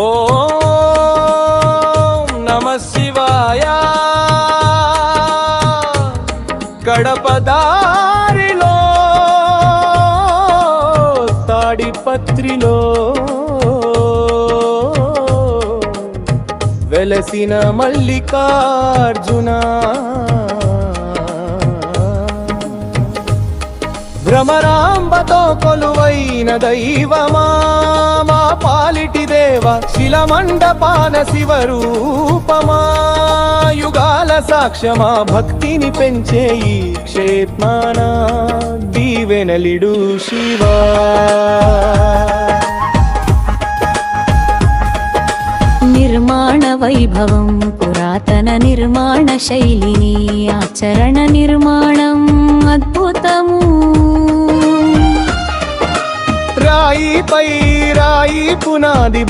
ఓం నమః శివాయ. కడపదారిలో తాడిపత్రిలో వెలసిన మల్లికార్జున, భ్రమరాంబతో కొలువైన దైవమా మా పాలిటి దేవ, శిలమండపాన శివరూపమా, యుగాల సాక్ష్యమా భక్తిని పెంచే ఈ క్షేత్రాన దీవెనలిడు శివా. నిర్మాణ వైభవం పురాతన నిర్మాణ శైలిని, ఆచరణ నిర్మాణం అద్భుతము. రాయిపై రాయి పునాది